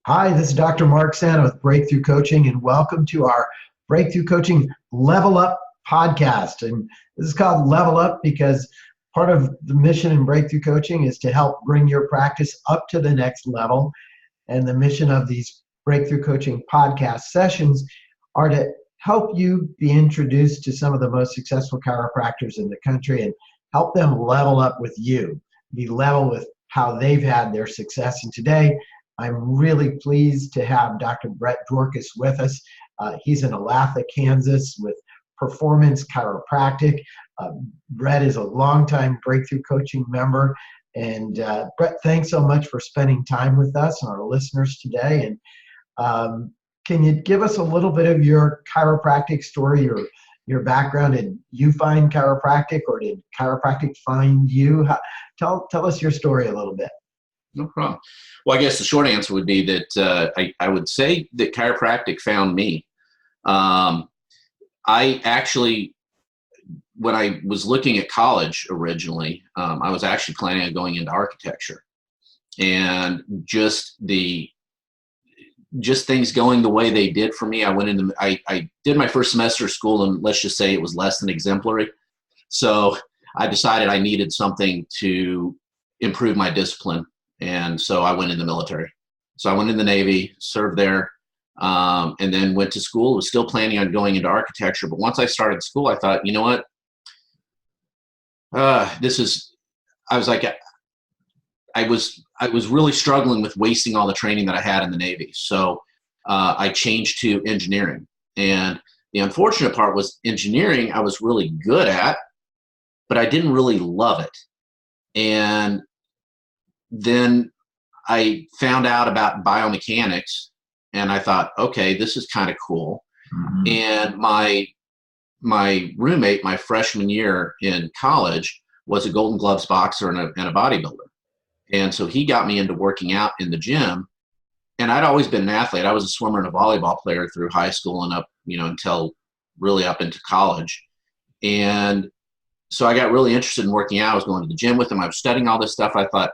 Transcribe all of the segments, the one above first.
Hi, this is Dr. Mark Santa with Breakthrough Coaching, and welcome to our Breakthrough Coaching Level Up podcast. And this is called Level Up because part of the mission in Breakthrough Coaching is to help bring your practice up to the next level. And the mission of these Breakthrough Coaching podcast sessions are to help you be introduced to some of the most successful chiropractors in the country and help them level up with you, be level with how they've had their success. And today, I'm really pleased to have Dr. Brett Dworkis with us. He's in Olathe, Kansas with Performance Chiropractic. Brett is a longtime Breakthrough Coaching member. And Brett, thanks so much for spending time with us and our listeners today. And can you give us a little bit of your chiropractic story, your background? Did you find chiropractic or did chiropractic find you? Tell us your story a little bit. No problem. Well, I guess the short answer would be that I would say that chiropractic found me. I actually, when I was looking at college originally, I was actually planning on going into architecture, and just things going the way they did for me. I did my first semester of school, and let's just say it was less than exemplary. So I decided I needed something to improve my discipline. And so I went in the military. So I went in the Navy, served there, and then went to school. Was still planning on going into architecture. But once I started school, I thought, you know what? I was really struggling with wasting all the training that I had in the Navy. So I changed to engineering. And the unfortunate part was engineering I was really good at, but I didn't really love it. And then I found out about biomechanics, and I thought, okay, this is kind of cool. Mm-hmm. And my roommate, my freshman year in college, was a Golden Gloves boxer and a bodybuilder. And so he got me into working out in the gym. And I'd always been an athlete. I was a swimmer and a volleyball player through high school and up, until really up into college. And so I got really interested in working out. I was going to the gym with him. I was studying all this stuff. I thought,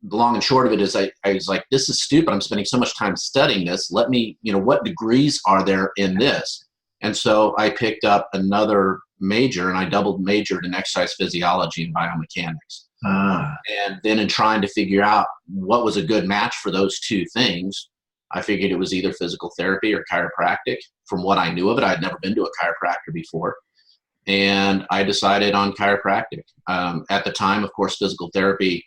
the long and short of it is I was like, this is stupid. I'm spending so much time studying this. Let me, what degrees are there in this? And so I picked up another major, and I double majored in exercise physiology and biomechanics. And then in trying to figure out what was a good match for those two things, I figured it was either physical therapy or chiropractic. From what I knew of it, I'd never been to a chiropractor before. And I decided on chiropractic. At the time, of course, physical therapy,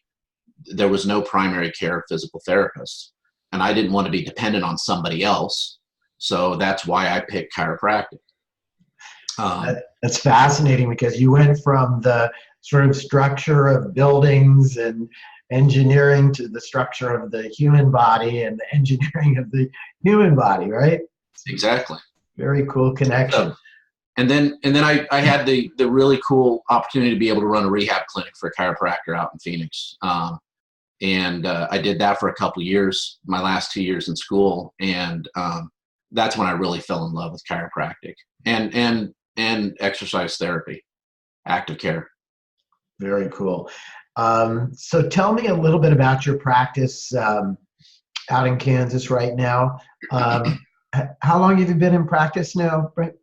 there was no primary care physical therapist, and I didn't want to be dependent on somebody else. So that's why I picked chiropractic. That's fascinating because you went from the sort of structure of buildings and engineering to the structure of the human body and the engineering of the human body, right? Exactly. Very cool connection. And then I had the really cool opportunity to be able to run a rehab clinic for a chiropractor out in Phoenix. And I did that for a couple of years, my last 2 years in school. And that's when I really fell in love with chiropractic and exercise therapy, active care. Very cool. So tell me a little bit about your practice out in Kansas right now. How long have you been in practice now, Brent?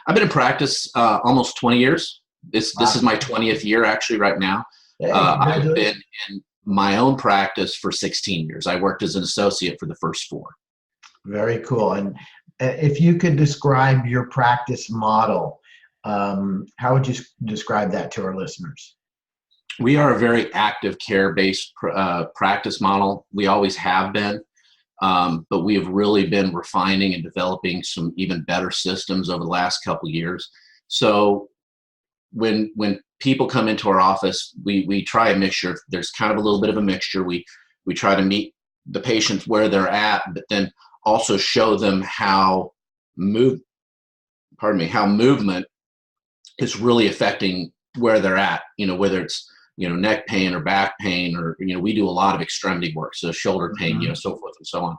I've been in practice almost 20 years. This is my 20th year actually right now. Hey, I've been in my own practice for 16 years. I worked as an associate for the first 4. Very cool. And if you could describe your practice model, how would you describe that to our listeners? We are a very active care-based practice model. We always have been. But we have really been refining and developing some even better systems over the last couple of years. So when people come into our office, we try a mixture. There's kind of a little bit of a mixture. We try to meet the patients where they're at, but then also show them how movement is really affecting where they're at, whether it's neck pain or back pain, or, we do a lot of extremity work. So shoulder pain, so forth and so on.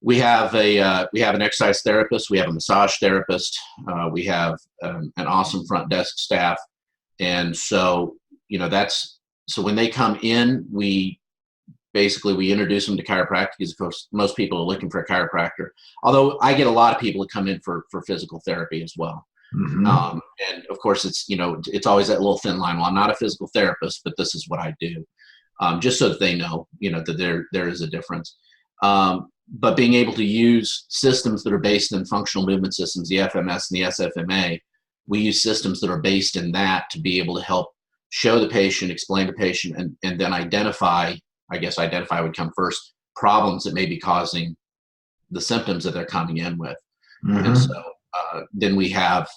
We have an exercise therapist. We have a massage therapist. We have an awesome front desk staff. And so, so when they come in, we basically we introduce them to chiropractic because of course most people are looking for a chiropractor. Although I get a lot of people that come in for physical therapy as well. Mm-hmm. And of course it's, it's always that little thin line. Well, I'm not a physical therapist, but this is what I do. Just so that they know, that there is a difference. But being able to use systems that are based in functional movement systems, the FMS and the SFMA, we use systems that are based in that to be able to help show the patient, explain to the patient, and then identify would come first, problems that may be causing the symptoms that they're coming in with. Mm-hmm. And so then we have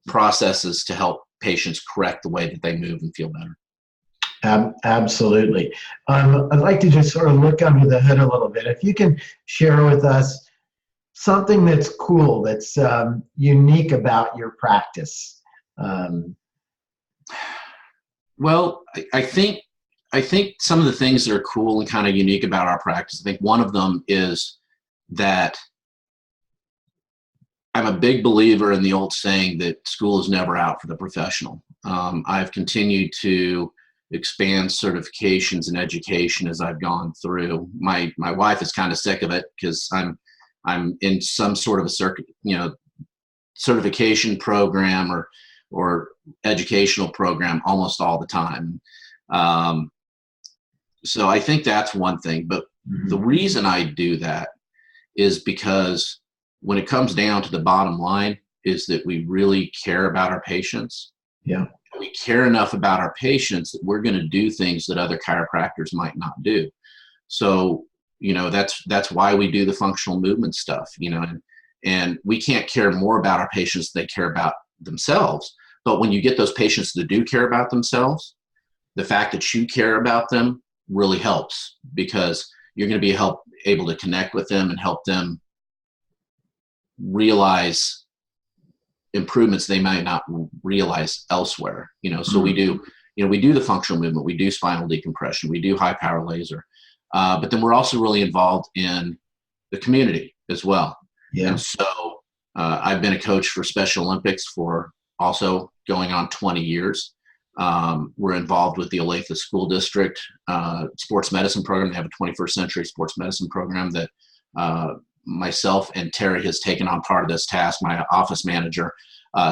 processes to help patients correct the way that they move and feel better. Absolutely. I'd like to just sort of look under the hood a little bit. If you can share with us something that's cool, that's unique about your practice. Well, I think some of the things that are cool and kind of unique about our practice, I think one of them is that I'm a big believer in the old saying that school is never out for the professional. I've continued to expand certifications and education as I've gone through. My wife is kind of sick of it because I'm in some sort of a certification program or educational program almost all the time. So I think that's one thing. But the reason I do that is because when it comes down to the bottom line is that we really care about our patients. Yeah. We care enough about our patients that we're going to do things that other chiropractors might not do. So, that's why we do the functional movement stuff, and we can't care more about our patients than they care about themselves. But when you get those patients that do care about themselves, the fact that you care about them really helps, because you're going to be able to connect with them and help them realize improvements they might not realize elsewhere. So we do the functional movement, we do spinal decompression, we do high power laser, but then we're also really involved in the community as well. Yeah. And so I've been a coach for Special Olympics for also going on 20 years. We're involved with the Olathe School District sports medicine program. They have a 21st century sports medicine program that myself and Terry has taken on part of this task, my office manager,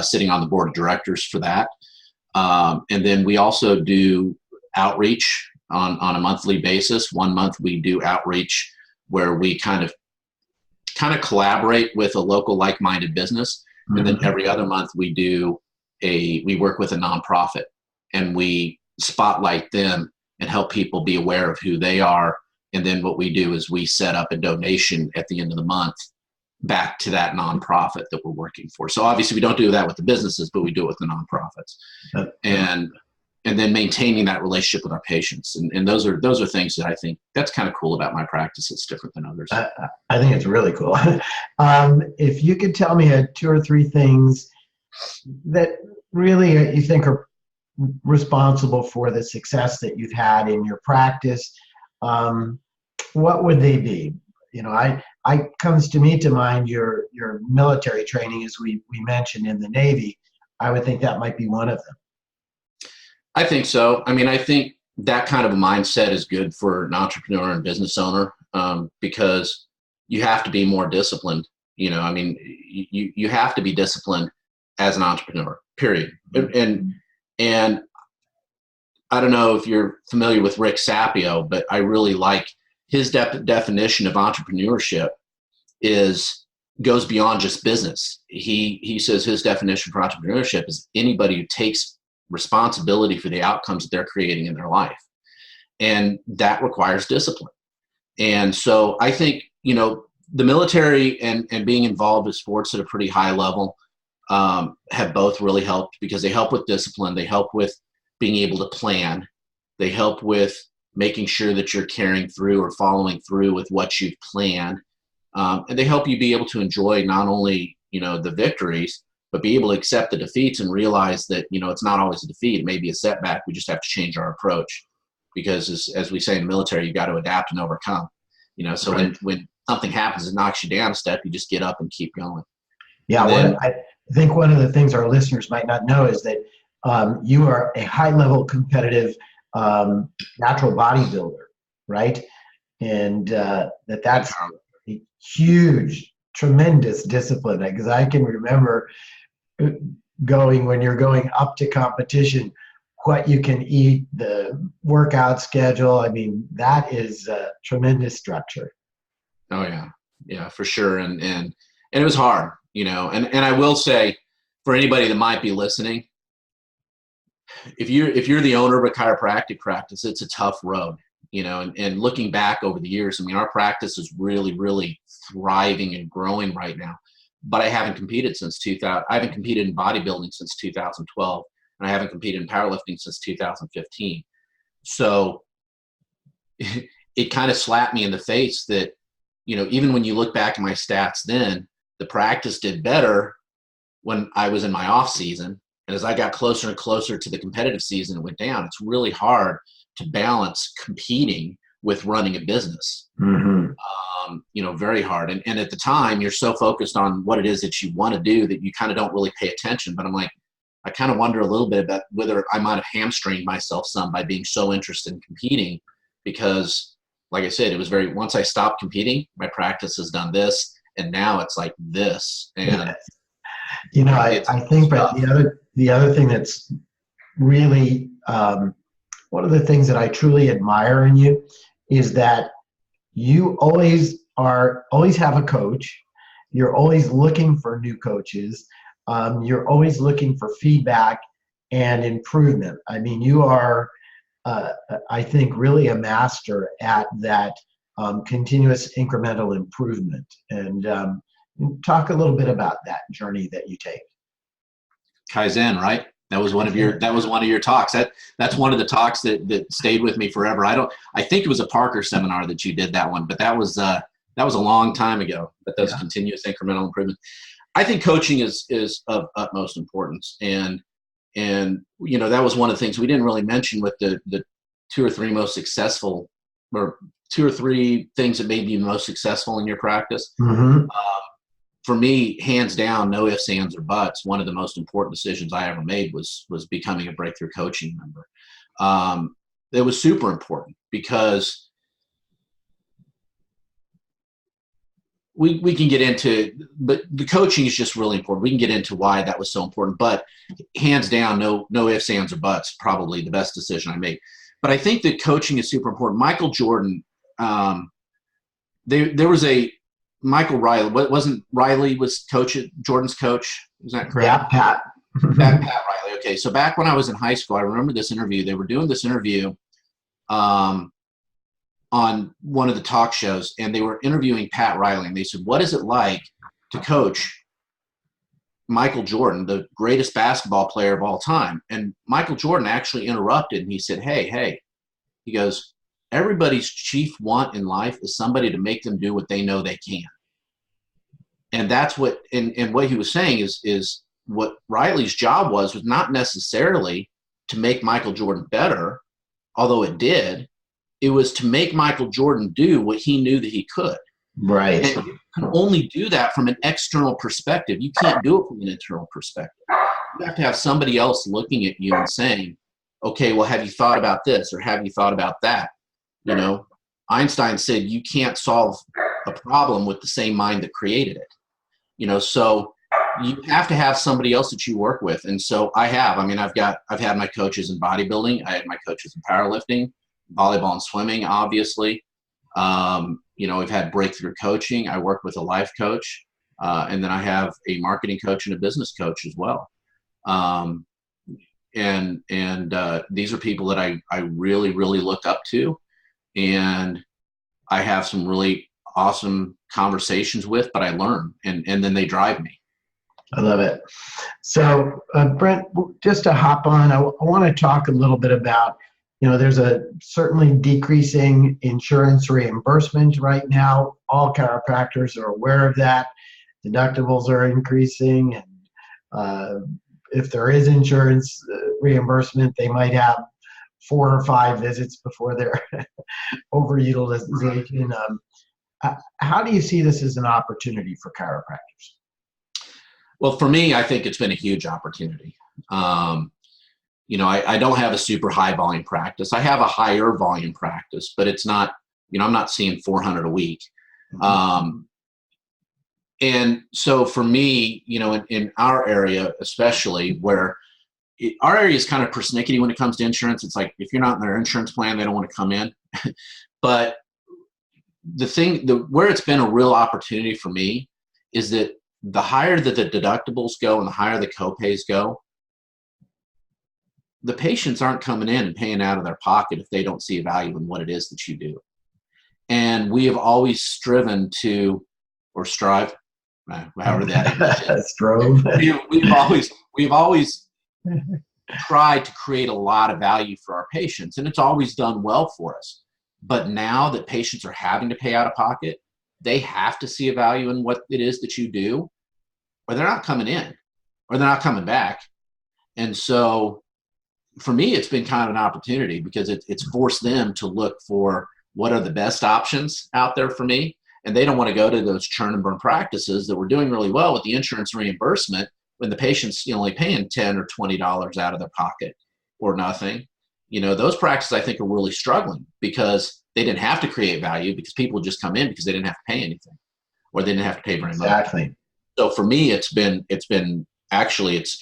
sitting on the board of directors for that. And then we also do outreach on a monthly basis. 1 month we do outreach where we kind of collaborate with a local like-minded business. And then every other month we work with a nonprofit and we spotlight them and help people be aware of who they are. And then what we do is we set up a donation at the end of the month back to that nonprofit that we're working for. So obviously we don't do that with the businesses, but we do it with the nonprofits. And then maintaining that relationship with our patients. And those are things that I think that's kind of cool about my practice. It's different than others. I think it's really cool. If you could tell me 2 or 3 things that really you think are responsible for the success that you've had in your practice, what would they be? I comes to mind your military training, as we mentioned, in the Navy. I would think that might be one of them. I think so. I think that kind of a mindset is good for an entrepreneur and business owner, because you have to be more disciplined. You have to be disciplined as an entrepreneur, period. And I don't know if you're familiar with Rick Sapio, but I really like his definition of entrepreneurship goes beyond just business. He says his definition for entrepreneurship is anybody who takes responsibility for the outcomes that they're creating in their life. And that requires discipline. And so I think, the military and being involved in sports at a pretty high level have both really helped, because they help with discipline. They help with being able to plan. They help with making sure that you're carrying through or following through with what you've planned. And they help you be able to enjoy not only, the victories, but be able to accept the defeats and realize that, it's not always a defeat. It may be a setback. We just have to change our approach, because as we say in the military, you got to adapt and overcome. So right. when something happens and knocks you down a step, you just get up and keep going. Yeah, I think one of the things our listeners might not know is that you are a high-level competitive natural bodybuilder. right? And that's a huge, tremendous discipline, because I can remember going, when you're going up to competition, what you can eat, the workout schedule. I mean, that is tremendous structure. Oh yeah, yeah, for sure. And it was hard, and I will say, for anybody that might be listening, if you're the owner of a chiropractic practice, it's a tough road, and looking back over the years, I mean, our practice is really, really thriving and growing right now. But I haven't competed since 2000. I haven't competed in bodybuilding since 2012, and I haven't competed in powerlifting since 2015. So it kind of slapped me in the face that, even when you look back at my stats then, the practice did better when I was in my off season. And as I got closer and closer to the competitive season, it went down. It's really hard to balance competing with running a business. Mm-hmm. Very hard. And at the time, you're so focused on what it is that you want to do that you kind of don't really pay attention. But I'm like, I kind of wonder a little bit about whether I might have hamstringed myself some by being so interested in competing, because like I said, it was once I stopped competing, my practice has done this, and now it's like this. And I think, but the other thing that's really one of the things that I truly admire in you is that you always have a coach. You're always looking for new coaches. You're always looking for feedback and improvement. I mean, you are, I think, really a master at that continuous incremental improvement. And talk a little bit about that journey that you take. Kaizen, right? That was one of your talks. That's one of the talks that stayed with me forever. I think it was a Parker seminar that you did that one, but that was a long time ago. But those continuous incremental improvement. I think coaching is of utmost importance, and that was one of the things we didn't really mention with the 2 or 3 most successful, or 2 or 3 things that made you most successful in your practice. Mm-hmm. For me, hands down, no ifs, ands, or buts, one of the most important decisions I ever made was becoming a breakthrough coaching member. It was super important because we can get into, but the coaching is just really important. We can get into why that was so important, but hands down, no ifs, ands, or buts, probably the best decision I made. But I think that coaching is super important. Michael Jordan, there was a Michael Riley. Wasn't Riley was Jordan's coach? Is that correct? Yeah, Pat. Pat Riley. Okay, so back when I was in high school, I remember this interview. They were doing this interview on one of the talk shows, and they were interviewing Pat Riley, and they said, "What is it like to coach Michael Jordan, the greatest basketball player of all time?" And Michael Jordan actually interrupted, and he said, "Hey," he goes, "Everybody's chief want in life is somebody to make them do what they know they can." And that's what, and what he was saying is what Riley's job was not necessarily to make Michael Jordan better, although it did. It was to make Michael Jordan do what he knew that he could. Right. And you can only do that from an external perspective. You can't do it from an internal perspective. You have to have somebody else looking at you and saying, okay, well, have you thought about this, or have you thought about that? Einstein said you can't solve a problem with the same mind that created it. So you have to have somebody else that you work with. And so I have. I mean, I've had my coaches in bodybuilding. I had my coaches in powerlifting, volleyball, and swimming, obviously. We've had breakthrough coaching. I work with a life coach, and then I have a marketing coach and a business coach as well. And these are people that I really, really look up to, and I have some really awesome conversations with, but I learn, and then they drive me. I love it. So, Brent, just to hop on, I want to talk a little bit about, there's a certainly decreasing insurance reimbursement right now. All chiropractors are aware of that. Deductibles are increasing, and if there is insurance reimbursement, they might have 4 or 5 visits before they're overutilization. How do you see this as an opportunity for chiropractors? Well, for me, I think it's been a huge opportunity. I don't have a super high volume practice. I have a higher volume practice, but it's not, I'm not seeing 400 a week. And so for me, in our area, especially where our area is kind of persnickety when it comes to insurance. It's like, if you're not in their insurance plan, they don't want to come in. But where it's been a real opportunity for me is that the higher that the deductibles go and the higher the copays go, the patients aren't coming in and paying out of their pocket if they don't see a value in what it is that you do. And we have always striven to, or strive, however that is. Strove. We've always tried to create a lot of value for our patients, and it's always done well for us. But now that patients are having to pay out of pocket, they have to see a value in what it is that you do, or they're not coming in, or they're not coming back. And so for me, it's been kind of an opportunity because it's forced them to look for what are the best options out there for me. And they don't want to go to those churn and burn practices that were doing really well with the insurance reimbursement when the patient's only paying $10 or $20 out of their pocket or nothing. Those practices I think are really struggling because they didn't have to create value because people just come in because they didn't have to pay anything or they didn't have to pay very much. Exactly. So for me, it's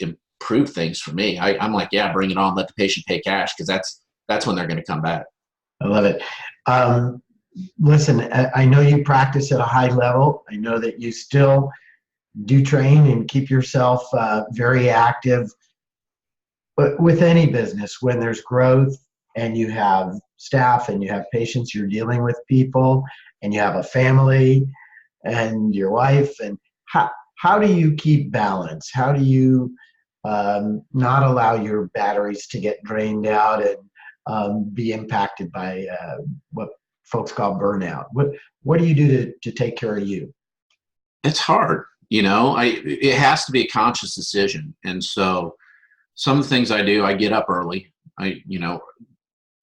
improved things for me. I'm like, yeah, bring it on. Let the patient pay cash because that's when they're going to come back. I love it. Listen, I know you practice at a high level. I know that you still do train and keep yourself very active. But with any business, when there's growth and you have staff and you have patients, you're dealing with people and you have a family and your wife, and how do you keep balance? How do you not allow your batteries to get drained out and be impacted by what folks call burnout? What do you do to take care of you? It's hard. It has to be a conscious decision. And so some of the things I do, I get up early.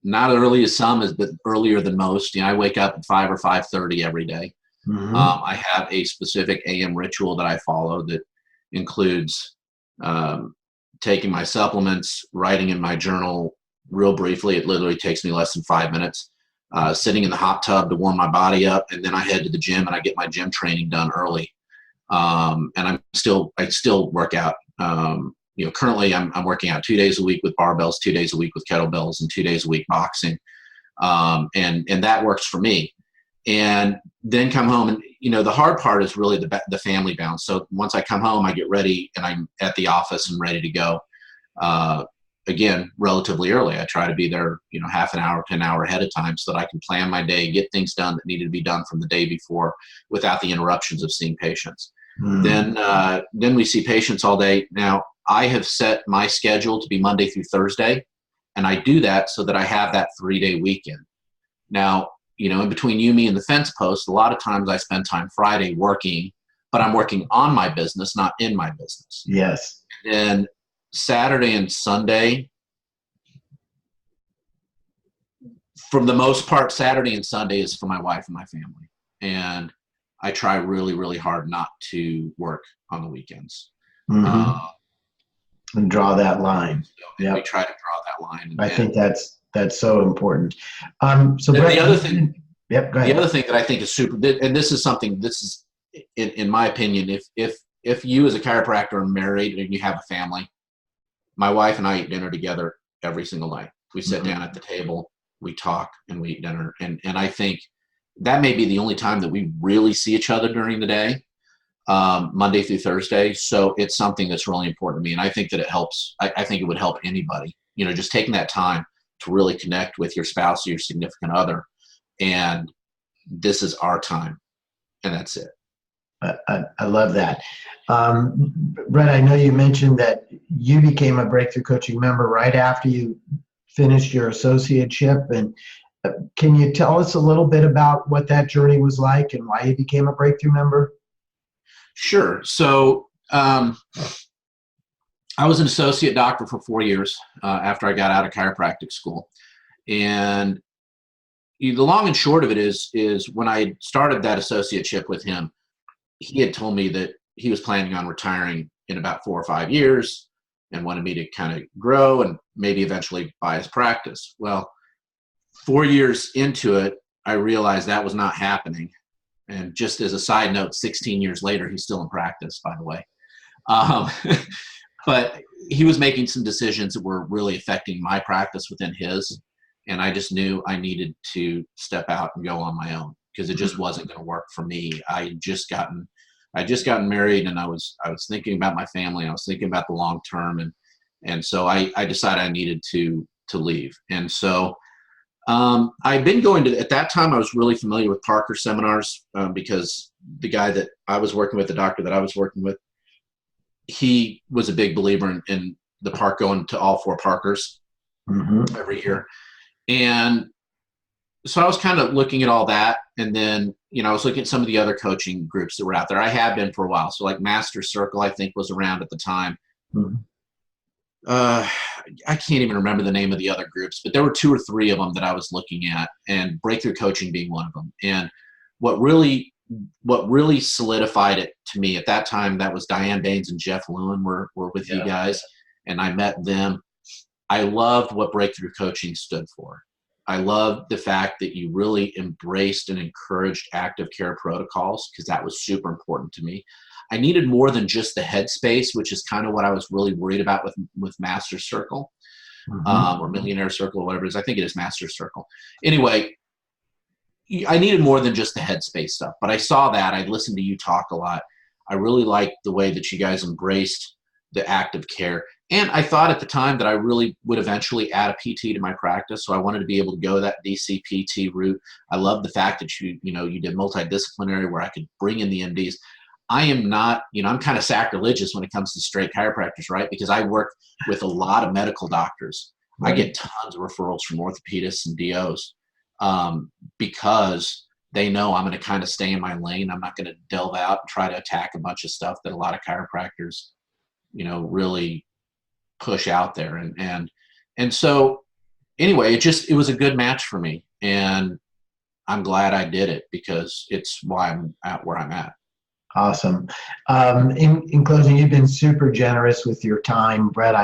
Not early as some, but earlier than most. I wake up at 5 or 5:30 every day. Mm-hmm. I have a specific AM ritual that I follow that includes taking my supplements, writing in my journal real briefly. It literally takes me less than 5 minutes. Sitting in the hot tub to warm my body up, and then I head to the gym and I get my gym training done early. And I still work out. Currently I'm working out 2 days a week with barbells, 2 days a week with kettlebells, and 2 days a week boxing. And that works for me. And then come home, and the hard part is really the family balance. So once I come home, I get ready and I'm at the office and ready to go. Again, relatively early. I try to be there, half an hour to an hour ahead of time so that I can plan my day, get things done that needed to be done from the day before without the interruptions of seeing patients. Then we see patients all day. Now, I have set my schedule to be Monday through Thursday, and I do that so that I have that 3-day weekend. Now, in between you, me, and the fence post, a lot of times I spend time Friday working, but I'm working on my business, not in my business. Yes. And Saturday and Sunday, for the most part, Saturday and Sunday is for my wife and my family. And I try really, really hard not to work on the weekends. Mm-hmm. And draw that line. Yeah, we try to draw that line. I think that's so important. So the other thing, yep, go ahead. The other thing that I think is super, and this is in my opinion, if you as a chiropractor are married and you have a family, my wife and I eat dinner together every single night. We sit down at the table, we talk, and we eat dinner. And I think that may be the only time that we really see each other during the day. Monday through Thursday. So it's something that's really important to me. And I think that it helps. I think it would help anybody, just taking that time to really connect with your spouse or your significant other. And this is our time. And that's it. I love that. Brett, I know you mentioned that you became a Breakthrough Coaching member right after you finished your associateship. And can you tell us a little bit about what that journey was like and why you became a Breakthrough member? Sure. So I was an associate doctor for 4 years after I got out of chiropractic school. And the long and short of it is when I started that associateship with him, he had told me that he was planning on retiring in about 4 or 5 years. and wanted me to kind of grow and maybe eventually buy his practice. Well, 4 years into it, I realized that was not happening. And just as a side note, 16 years later, he's still in practice, by the way. Um, but he was making some decisions that were really affecting my practice within his. And I just knew I needed to step out and go on my own because it just wasn't going to work for me. I had just gotten married, and I was thinking about my family. I was thinking about the long term. And so I decided I needed to leave. And so I'd been going to, at that time, I was really familiar with Parker seminars because the guy that I was working with, the doctor that I was working with, he was a big believer in the park, going to all 4 Parkers every year. And so I was kind of looking at all that. And then, I was looking at some of the other coaching groups that were out there. I had been for a while. So like Master Circle, I think, was around at the time. I can't even remember the name of the other groups, but there were 2 or 3 of them that I was looking at, and Breakthrough Coaching being one of them. And what really solidified it to me at that time, that was Diane Baines and Jeff Lewin were with you guys, and I met them. I loved what Breakthrough Coaching stood for. I loved the fact that you really embraced and encouraged active care protocols, because that was super important to me. I needed more than just the headspace, which is kind of what I was really worried about with Master Circle or Millionaire Circle, or whatever it is. I think it is Master Circle. Anyway, I needed more than just the headspace stuff, but I saw that. I listened to you talk a lot. I really liked the way that you guys embraced the active care. And I thought at the time that I really would eventually add a PT to my practice. So I wanted to be able to go that DC PT route. I love the fact that you did multidisciplinary, where I could bring in the MDs. I am not, I'm kind of sacrilegious when it comes to straight chiropractors, right? Because I work with a lot of medical doctors. I get tons of referrals from orthopedists and DOs because they know I'm going to kind of stay in my lane. I'm not going to delve out and try to attack a bunch of stuff that a lot of chiropractors, really push out there. And so anyway, it was a good match for me. And I'm glad I did it, because it's why I'm at where I'm at. Awesome. In closing, you've been super generous with your time, Brett.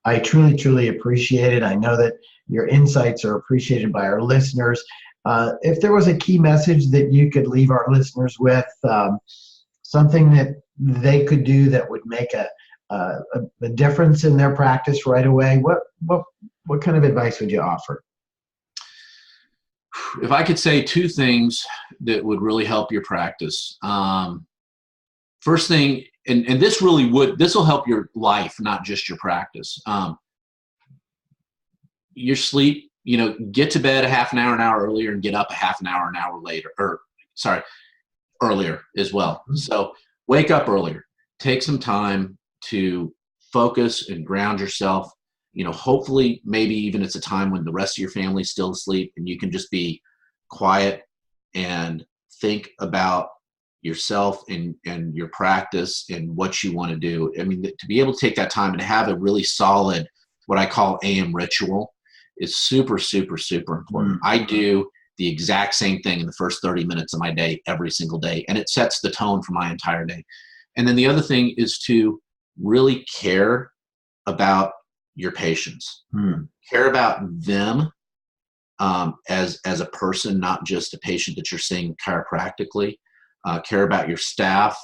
I truly, truly appreciate it. I know that your insights are appreciated by our listeners. If there was a key message that you could leave our listeners with, something that they could do that would make a difference in their practice right away, what kind of advice would you offer? If I could say 2 things that would really help your practice. First thing, and this will help your life, not just your practice. Your sleep, get to bed a half an hour earlier, and get up a half an hour later, earlier as well. So wake up earlier, take some time to focus and ground yourself. Hopefully maybe even it's a time when the rest of your family's still asleep, and you can just be quiet and think about yourself and your practice and what you want to do. I mean, to be able to take that time and have a really solid, what I call AM ritual, is super, super, super important. I do the exact same thing in the first 30 minutes of my day, every single day, and it sets the tone for my entire day. And then the other thing is to really care about your patients. Care about them as a person, not just a patient that you're seeing chiropractically. Care about your staff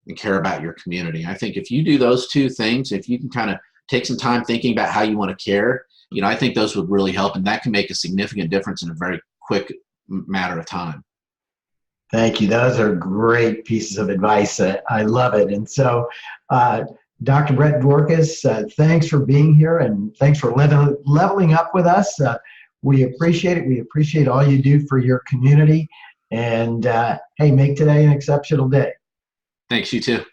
and care about your community. I think if you do those 2 things, if you can kind of take some time thinking about how you want to care, I think those would really help, and that can make a significant difference in a very quick matter of time. Thank you. Those are great pieces of advice. I love it. And so, Dr. Brett Dworkis, thanks for being here, and thanks for leveling up with us. We appreciate it. We appreciate all you do for your community. And hey, make today an exceptional day. Thanks, you too.